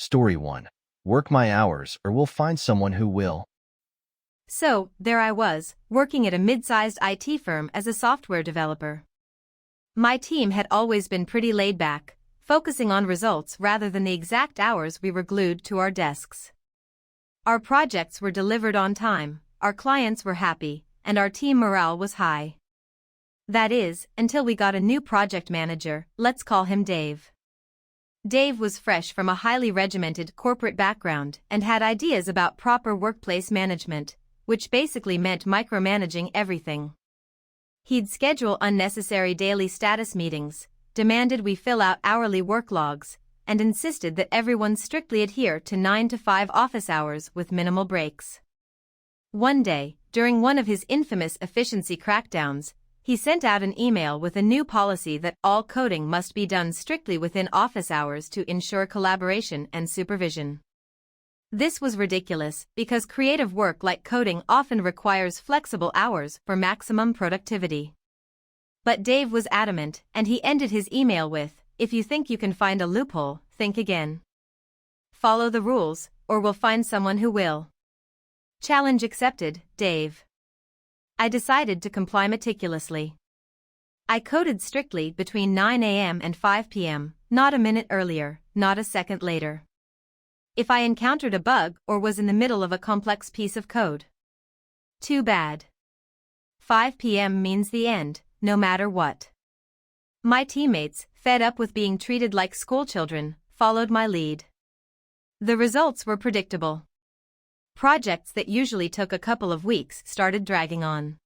Story 1. Work my hours or we'll find someone who will. So, there I was, working at a mid-sized IT firm as a software developer. My team had always been pretty laid back, focusing on results rather than the exact hours we were glued to our desks. Our projects were delivered on time, our clients were happy, and our team morale was high. That is, until we got a new project manager, let's call him Dave. Dave was fresh from a highly regimented corporate background and had ideas about proper workplace management, which basically meant micromanaging everything. He'd schedule unnecessary daily status meetings, demanded we fill out hourly work logs, and insisted that everyone strictly adhere to 9 to 5 office hours with minimal breaks. One day, during one of his infamous efficiency crackdowns, he sent out an email with a new policy that all coding must be done strictly within office hours to ensure collaboration and supervision. This was ridiculous because creative work like coding often requires flexible hours for maximum productivity. But Dave was adamant, and he ended his email with, "If you think you can find a loophole, think again. Follow the rules, or we'll find someone who will." Challenge accepted, Dave. I decided to comply meticulously. I coded strictly between 9 a.m. and 5 p.m., not a minute earlier, not a second later. If I encountered a bug or was in the middle of a complex piece of code, too bad. 5 p.m. means the end, no matter what. My teammates, fed up with being treated like schoolchildren, followed my lead. The results were predictable. Projects that usually took a couple of weeks started dragging on.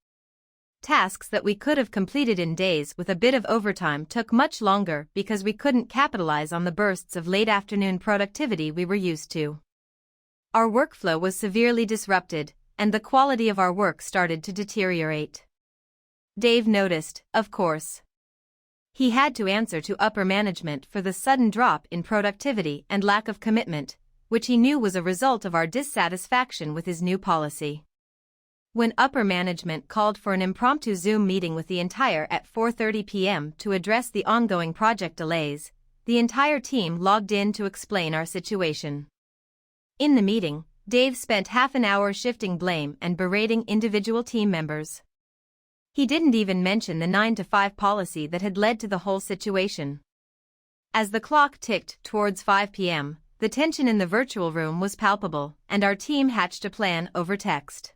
Tasks that we could have completed in days with a bit of overtime took much longer because we couldn't capitalize on the bursts of late afternoon productivity we were used to. Our workflow was severely disrupted, and the quality of our work started to deteriorate. Dave noticed, of course. He had to answer to upper management for the sudden drop in productivity and lack of commitment, which he knew was a result of our dissatisfaction with his new policy. When upper management called for an impromptu Zoom meeting with the entire at 4:30 p.m. to address the ongoing project delays, the entire team logged in to explain our situation. In the meeting, Dave spent half an hour shifting blame and berating individual team members. He didn't even mention the 9 to 5 policy that had led to the whole situation. As the clock ticked towards 5 p.m., the tension in the virtual room was palpable, and our team hatched a plan over text.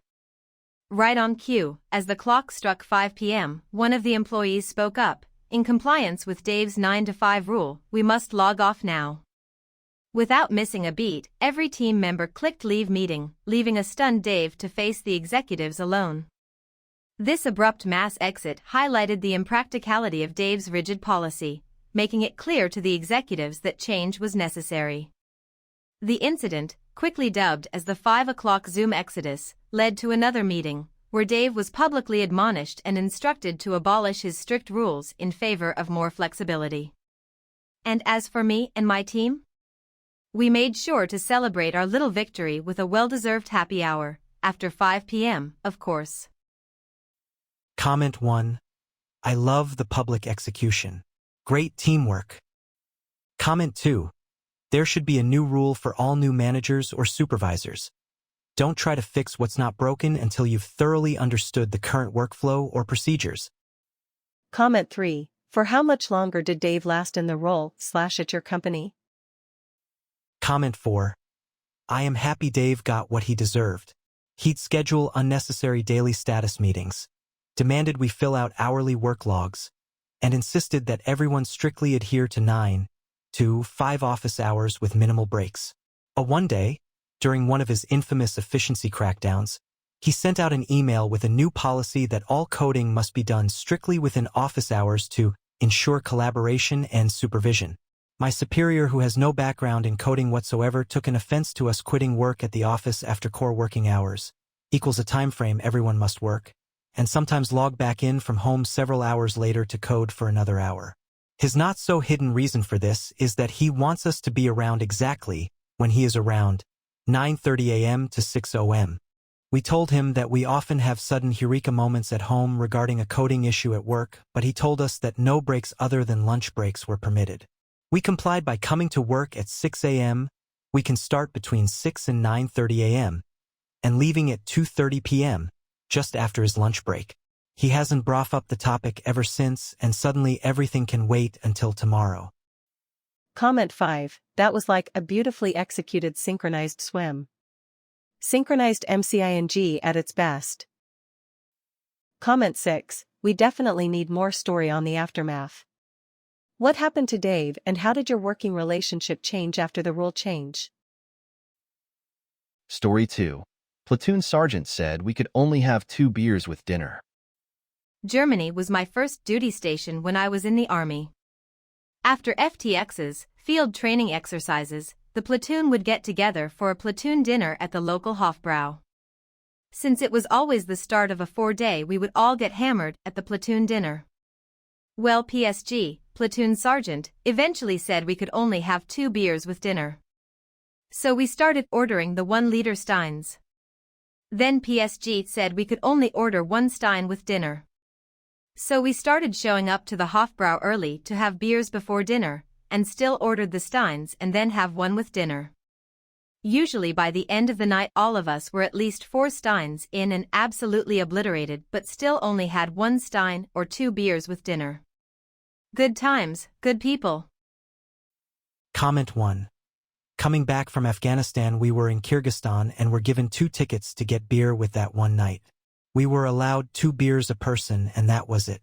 Right on cue, as the clock struck 5 p.m., one of the employees spoke up, "In compliance with Dave's 9 to 5 rule, we must log off now." Without missing a beat, every team member clicked leave meeting, leaving a stunned Dave to face the executives alone. This abrupt mass exit highlighted the impracticality of Dave's rigid policy, making it clear to the executives that change was necessary. The incident, quickly dubbed as the 5 o'clock Zoom exodus, led to another meeting, where Dave was publicly admonished and instructed to abolish his strict rules in favor of more flexibility. And as for me and my team? We made sure to celebrate our little victory with a well-deserved happy hour, after 5 p.m., of course. Comment 1. I love the public execution. Great teamwork. Comment 2. There should be a new rule for all new managers or supervisors. Don't try to fix what's not broken until you've thoroughly understood the current workflow or procedures. Comment 3. For how much longer did Dave last in the role/at your company? Comment 4. I am happy Dave got what he deserved. He'd schedule unnecessary daily status meetings, demanded we fill out hourly work logs, and insisted that everyone strictly adhere to 9 to 5 office hours with minimal breaks. One day, during one of his infamous efficiency crackdowns, he sent out an email with a new policy that all coding must be done strictly within office hours to ensure collaboration and supervision. My superior, who has no background in coding whatsoever, took an offense to us quitting work at the office after core working hours, equals a time frame everyone must work, and sometimes log back in from home several hours later to code for another hour. His not-so-hidden reason for this is that he wants us to be around exactly when he is around, 9:30 a.m. to 6 o.m. We told him that we often have sudden eureka moments at home regarding a coding issue at work, but he told us that no breaks other than lunch breaks were permitted. We complied by coming to work at 6 a.m., We can start between 6 and 9:30 a.m. and leaving at 2:30 p.m., just after his lunch break. He hasn't brought up the topic ever since, and suddenly everything can wait until tomorrow. Comment 5. That was like a beautifully executed synchronized swim. Synchronized MCING at its best. Comment 6. We definitely need more story on the aftermath. What happened to Dave and how did your working relationship change after the rule change? Story 2. Platoon Sergeant said we could only have 2 beers with dinner. Germany was my first duty station when I was in the Army. After FTXs, field training exercises, the platoon would get together for a platoon dinner at the local Hofbrau. Since it was always the start of a 4-day, we would all get hammered at the platoon dinner. Well, PSG, Platoon Sergeant, eventually said we could only have 2 beers with dinner. So we started ordering the 1-liter steins. Then PSG said we could only order 1 stein with dinner. So we started showing up to the Hofbrau early to have beers before dinner, and still ordered the steins and then have 1 with dinner. Usually by the end of the night all of us were at least 4 steins in and absolutely obliterated, but still only had 1 stein or 2 beers with dinner. Good times, good people. Comment 1. Coming back from Afghanistan, we were in Kyrgyzstan and were given 2 tickets to get beer with that one night. We were allowed 2 beers a person and that was it.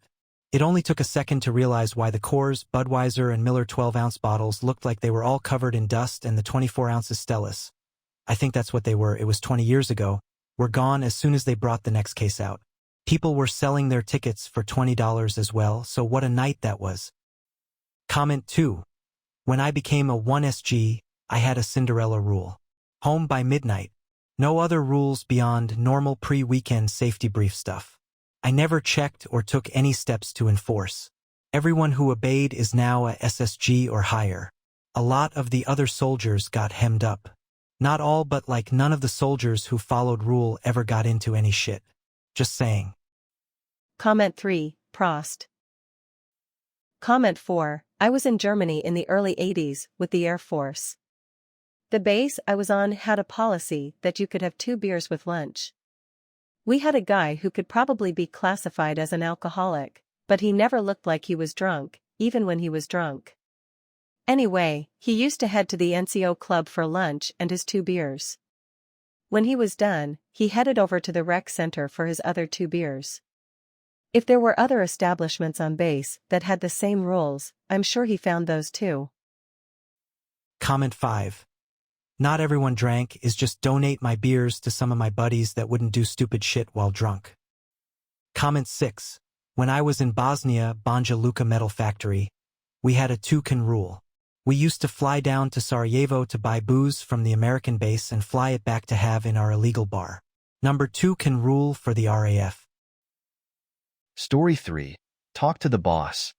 It only took a second to realize why the Coors, Budweiser and Miller 12-ounce bottles looked like they were all covered in dust, and the 24-ounces Stellas, I think that's what they were, it was 20 years ago, were gone as soon as they brought the next case out. People were selling their tickets for $20 as well, so what a night that was. Comment 2. When I became a 1SG, I had a Cinderella rule. Home by midnight. No other rules beyond normal pre-weekend safety brief stuff. I never checked or took any steps to enforce. Everyone who obeyed is now a SSG or higher. A lot of the other soldiers got hemmed up. Not all, but like none of the soldiers who followed rule ever got into any shit. Just saying. Comment 3. Prost. Comment 4. I was in Germany in the early 80s with the Air Force. The base I was on had a policy that you could have 2 beers with lunch. We had a guy who could probably be classified as an alcoholic, but he never looked like he was drunk, even when he was drunk. Anyway, he used to head to the NCO club for lunch and his 2 beers. When he was done, he headed over to the rec center for his other 2 beers. If there were other establishments on base that had the same rules, I'm sure he found those too. Comment 5. Not everyone drank is just donate my beers to some of my buddies that wouldn't do stupid shit while drunk. Comment 6. When I was in Bosnia, Banja Luka Metal Factory, we had a 2-can rule. We used to fly down to Sarajevo to buy booze from the American base and fly it back to have in our illegal bar. Number 2-can rule for the RAF. Story 3. Talk to the boss.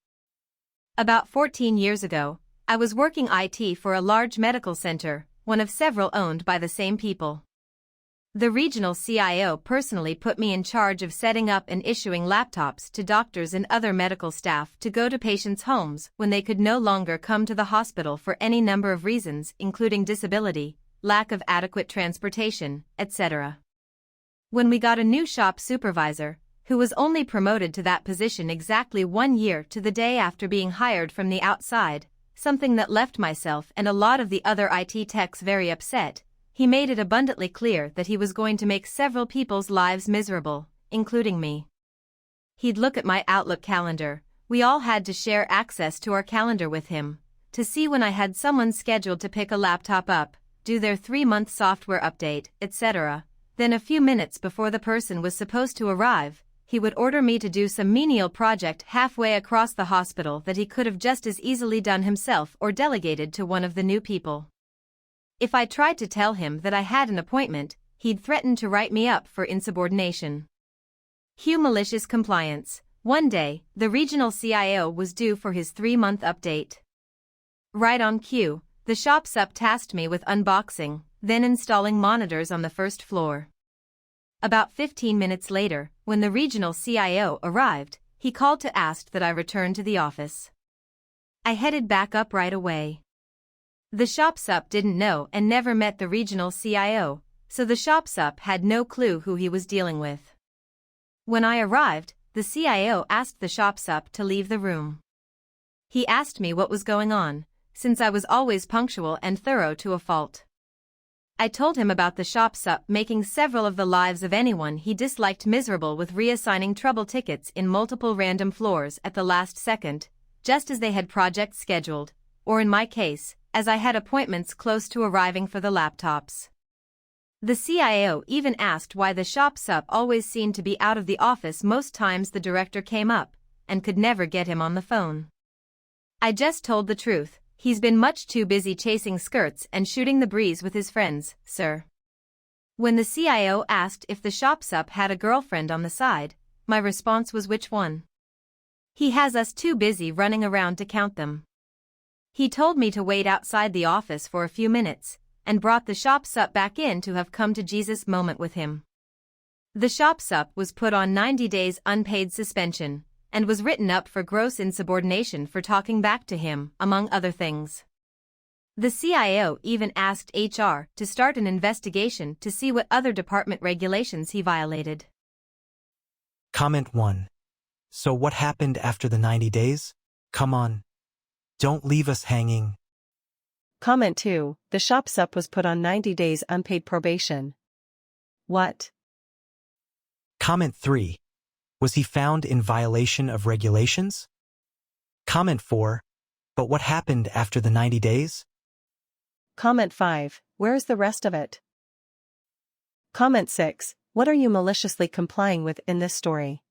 About 14 years ago, I was working IT for a large medical center, one of several owned by the same people. The regional CIO personally put me in charge of setting up and issuing laptops to doctors and other medical staff to go to patients' homes when they could no longer come to the hospital for any number of reasons, including disability, lack of adequate transportation, etc. When we got a new shop supervisor, who was only promoted to that position exactly 1 year to the day after being hired from the outside, something that left myself and a lot of the other IT techs very upset, he made it abundantly clear that he was going to make several people's lives miserable, including me. He'd look at my Outlook calendar, we all had to share access to our calendar with him, to see when I had someone scheduled to pick a laptop up, do their 3-month software update, etc. Then a few minutes before the person was supposed to arrive, he would order me to do some menial project halfway across the hospital that he could have just as easily done himself or delegated to one of the new people. If I tried to tell him that I had an appointment, he'd threaten to write me up for insubordination. Cue malicious compliance. One day, the regional CIO was due for his 3-month update. Right on cue, the shop sup tasked me with unboxing, then installing monitors on the first floor. About 15 minutes later, when the regional CIO arrived, he called to ask that I return to the office. I headed back up right away. The shop sup didn't know and never met the regional CIO, so the shop sup had no clue who he was dealing with. When I arrived, the CIO asked the shop sup to leave the room. He asked me what was going on, since I was always punctual and thorough to a fault. I told him about the shop sup making several of the lives of anyone he disliked miserable with reassigning trouble tickets in multiple random floors at the last second, just as they had projects scheduled, or in my case, as I had appointments close to arriving for the laptops. The CIO even asked why the shop sup always seemed to be out of the office most times the director came up, and could never get him on the phone. I just told the truth. He's been much too busy chasing skirts and shooting the breeze with his friends, sir. When the CIO asked if the shop sup had a girlfriend on the side, my response was which one? He has us too busy running around to count them. He told me to wait outside the office for a few minutes, and brought the shop sup back in to have come to Jesus moment with him. The shop sup was put on 90 days unpaid suspension, and was written up for gross insubordination for talking back to him, among other things. The CIO even asked HR to start an investigation to see what other department regulations he violated. Comment 1. So what happened after the 90 days? Come on. Don't leave us hanging. Comment 2. The shop sup was put on 90 days unpaid probation. What? Comment 3. Was he found in violation of regulations? Comment 4. But what happened after the 90 days? Comment 5. Where is the rest of it? Comment 6. What are you maliciously complying with in this story?